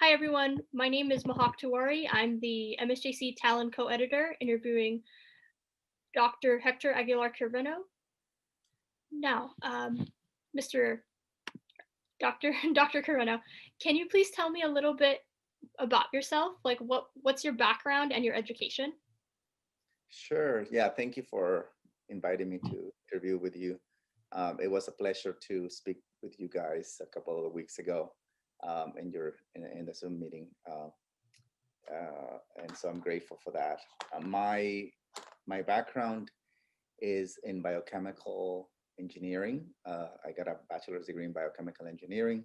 Hi everyone, my name is Mahak Tiwari. I'm the MSJC Talon co-editor interviewing Dr. Hector Aguilar Carreno. Now, Mr. Dr. Carreno, can you please tell me a little bit about yourself? Like what's your background and your education? Sure. Yeah. Thank you for inviting me to interview with you. It was a pleasure to speak with you guys a couple of weeks ago in the Zoom meeting, and so I'm grateful for that. My background is in biochemical engineering. I got a bachelor's degree in biochemical engineering,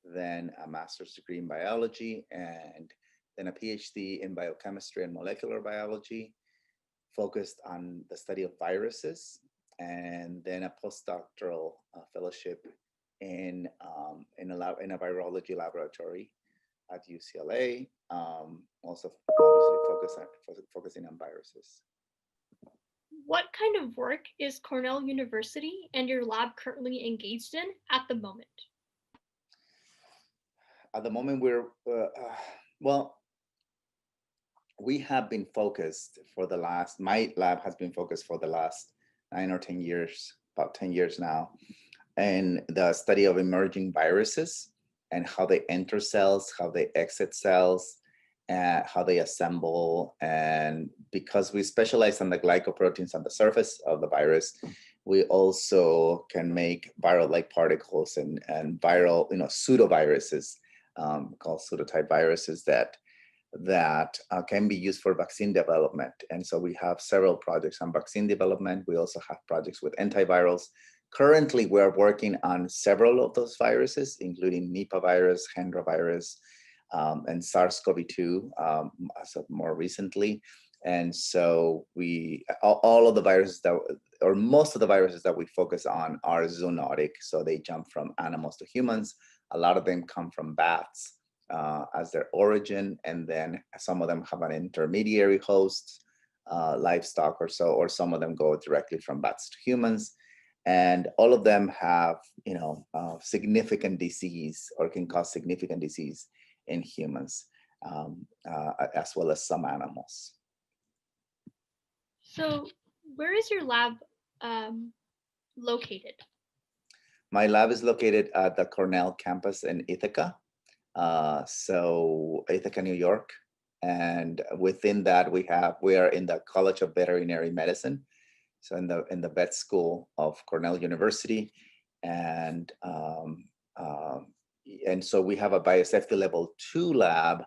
then a master's degree in biology, and then a PhD in biochemistry and molecular biology focused on the study of viruses, and then a postdoctoral fellowship in a virology laboratory at UCLA. Also, obviously, focusing on viruses. What kind of work is Cornell University and your lab currently engaged in at the moment? At the moment, well, we have been focused for the last, my lab has been focused for the last 9 or 10 years, about 10 years now, in the study of emerging viruses and how they enter cells, how they exit cells, and how they assemble. And because we specialize on the glycoproteins on the surface of the virus, we also can make viral-like particles and viral, pseudoviruses, called pseudotype viruses that can be used for vaccine development. And so we have several projects on vaccine development. We also have projects with antivirals. Currently, we're working on several of those viruses, including Nipah virus, Hendra virus, and SARS-CoV-2 as of more recently. And so all of the viruses or most of the viruses that we focus on are zoonotic. So they jump from animals to humans. A lot of them come from bats as their origin, and then some of them have an intermediary host, livestock or so, or some of them go directly from bats to humans. And all of them have, significant disease or can cause significant disease in humans, as well as some animals. So where is your lab located? My lab is located at the Cornell campus in Ithaca, so Ithaca, New York. And within that, we are in the College of Veterinary Medicine, so in the vet school of Cornell University, and so we have a biosafety level 2 lab,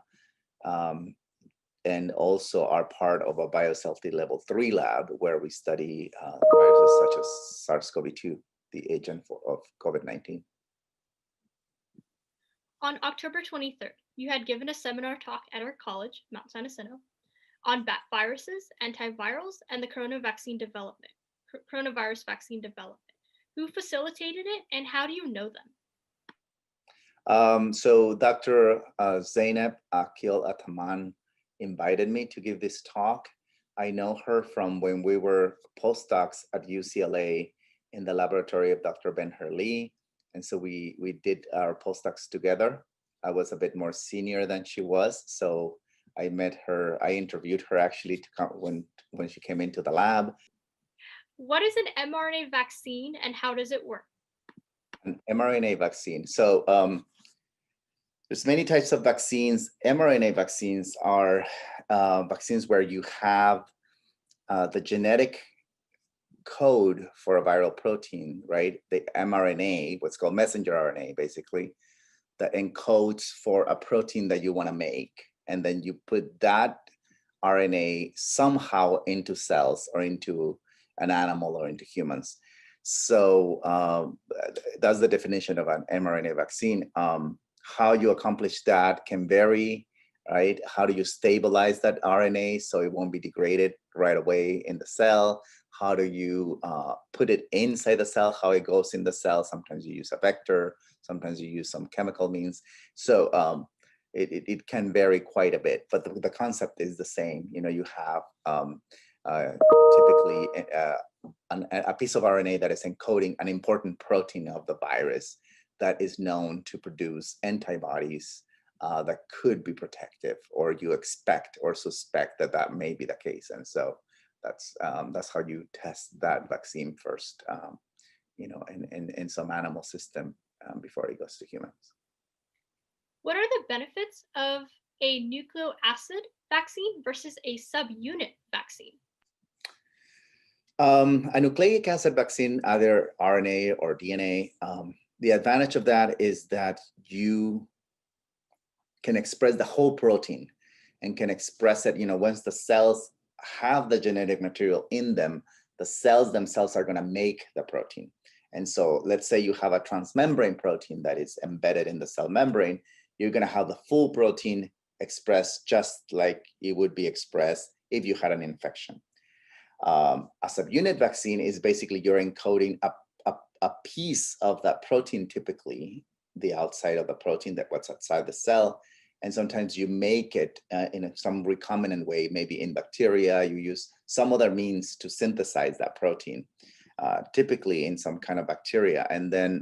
and also are part of a biosafety level 3 lab where we study viruses such as SARS-CoV-2, the agent of COVID-19. On October 23rd, you had given a seminar talk at our college, Mount San Jacinto, on bat viruses, antivirals, and the coronavirus vaccine development. Who facilitated it, and how do you know them? So Dr. Zainab Akil Ataman invited me to give this talk. I know her from when we were postdocs at UCLA in the laboratory of Dr. Ben-Hur. And so we did our postdocs together. I was a bit more senior than she was, so I met her. I interviewed her actually to come when she came into the lab. What is an mRNA vaccine and how does it work? An mRNA vaccine. So there's many types of vaccines. mRNA vaccines are vaccines where you have the genetic code for a viral protein, right? The mRNA, what's called messenger RNA, basically, that encodes for a protein that you want to make. And then you put that RNA somehow into cells or into an animal or into humans. So that's the definition of an mRNA vaccine. How you accomplish that can vary, right? How do you stabilize that RNA so it won't be degraded right away in the cell? How do you put it inside the cell, how it goes in the cell? Sometimes you use a vector, sometimes you use some chemical means. So it can vary quite a bit, but the concept is the same. You have typically a piece of RNA that is encoding an important protein of the virus that is known to produce antibodies that could be protective, or you expect or suspect that that may be the case. And so that's how you test that vaccine first, in some animal system before it goes to humans. What are the benefits of a nucleic acid vaccine versus a subunit vaccine? A nucleic acid vaccine, either RNA or DNA, the advantage of that is that you can express the whole protein and can express it, once the cells have the genetic material in them, the cells themselves are going to make the protein. And so let's say you have a transmembrane protein that is embedded in the cell membrane, you're going to have the full protein expressed just like it would be expressed if you had an infection. A subunit vaccine is basically you're encoding a piece of that protein, typically the outside of the protein, that what's outside the cell. And sometimes you make it in some recombinant way, maybe in bacteria, you use some other means to synthesize that protein, typically in some kind of bacteria,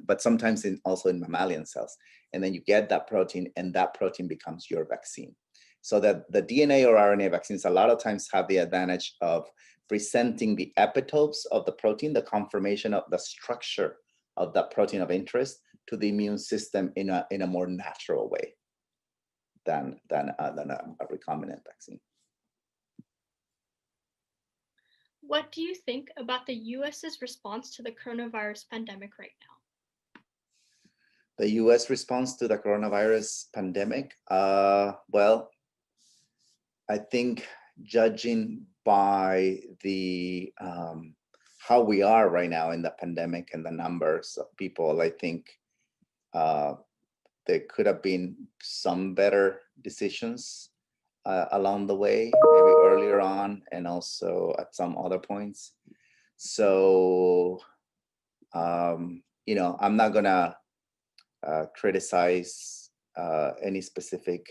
but sometimes also in mammalian cells. And then you get that protein, and that protein becomes your vaccine. So that the DNA or RNA vaccines a lot of times have the advantage of presenting the epitopes of the protein, the conformation of the structure of that protein of interest to the immune system in a more natural way than a recombinant vaccine. What do you think about the US's response to the coronavirus pandemic right now? The US response to the coronavirus pandemic? Well, I think judging by the how we are right now in the pandemic and the numbers of people, I think there could have been some better decisions along the way, maybe earlier on, and also at some other points. So, I'm not gonna criticize any specific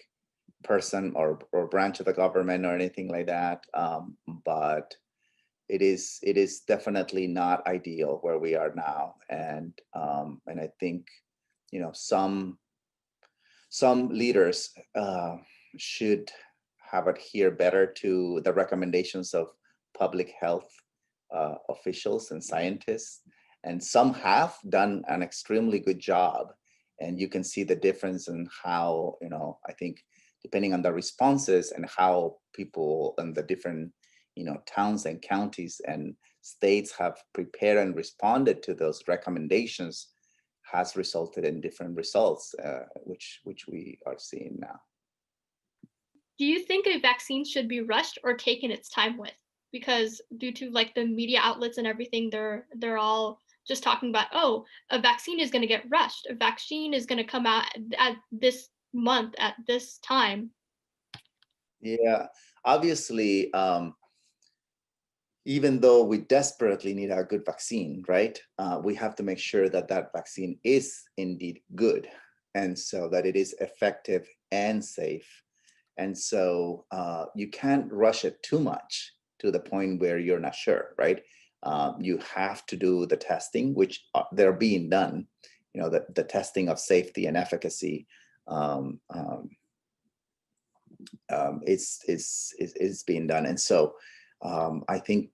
person or branch of the government or anything like that, but it is definitely not ideal where we are now, and I think some leaders should have adhered better to the recommendations of public health officials and scientists, and some have done an extremely good job, and you can see the difference in how, I think, depending on the responses and how people in the different towns and counties and states have prepared and responded to those recommendations, has resulted in different results, which we are seeing now. Do you think a vaccine should be rushed or taken its time with? Because due to like the media outlets and everything, they're all just talking about, oh, a vaccine is going to get rushed. A vaccine is going to come out at this month at this time. Yeah, obviously, even though we desperately need a good vaccine, right? We have to make sure that that vaccine is indeed good, and so that it is effective and safe. And so you can't rush it too much to the point where you're not sure, right? You have to do the testing, which they're being done. The testing of safety and efficacy is being done. And so I think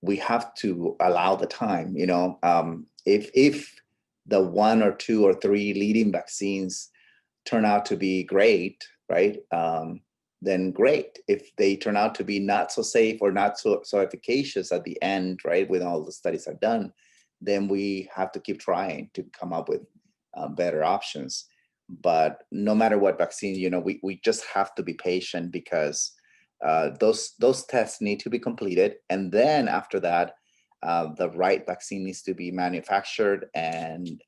we have to allow the time, if the 1 or 2 or 3 leading vaccines turn out to be great, right? Then great. If they turn out to be not so safe or not so efficacious at the end, right, when all the studies are done, then we have to keep trying to come up with better options. But no matter what vaccine, we just have to be patient, because those tests need to be completed, and then after that, the right vaccine needs to be manufactured and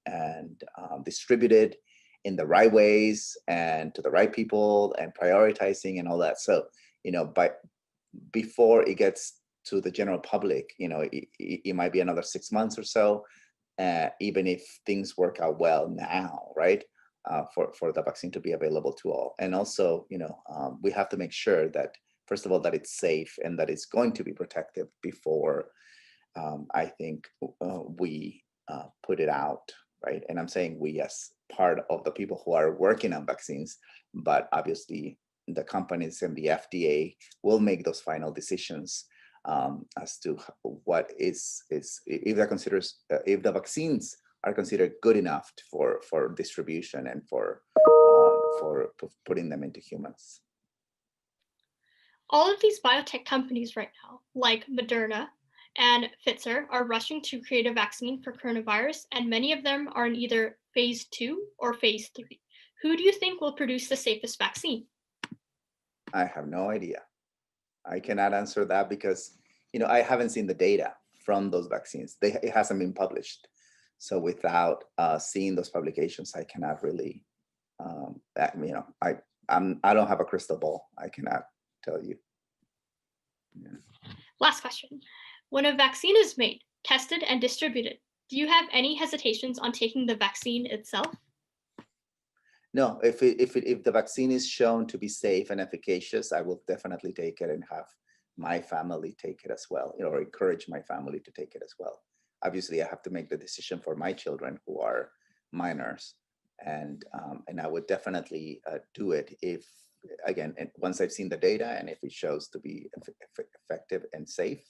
distributed in the right ways and to the right people, and prioritizing and all that. So, before it gets to the general public, it might be another 6 months or so, even if things work out well now, right? For the vaccine to be available to all. And also, we have to make sure that, first of all, that it's safe and that it's going to be protective before I think we put it out right? And I'm saying we as part of the people who are working on vaccines, but obviously the companies and the FDA will make those final decisions as to what is if that considers if the vaccines are considered good enough for distribution and for putting them into humans. All of these biotech companies right now, like Moderna and Pfizer, are rushing to create a vaccine for coronavirus, and many of them are in either phase 2 or phase 3. Who do you think will produce the safest vaccine? I have no idea. I cannot answer that because, I haven't seen the data from those vaccines. It hasn't been published. So without seeing those publications, I cannot really, I don't have a crystal ball. I cannot tell you. Yeah. Last question. When a vaccine is made, tested, and distributed, do you have any hesitations on taking the vaccine itself? No, if the vaccine is shown to be safe and efficacious, I will definitely take it and have my family take it as well, or encourage my family to take it as well. Obviously, I have to make the decision for my children who are minors, and I would definitely do it if, again, once I've seen the data and if it shows to be effective and safe,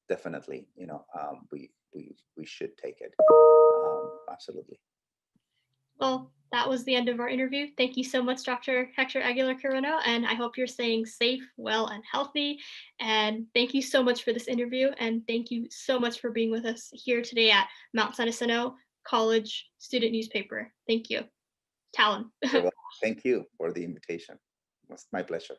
definitely, we should take it. Absolutely. Well, that was the end of our interview. Thank you so much, Dr. Hector Aguilar Carreno, and I hope you're staying safe, well, and healthy. And thank you so much for this interview, and thank you so much for being with us here today at Mount San Jacinto College Student Newspaper. Thank you. Talon. Well, thank you for the invitation. It was my pleasure.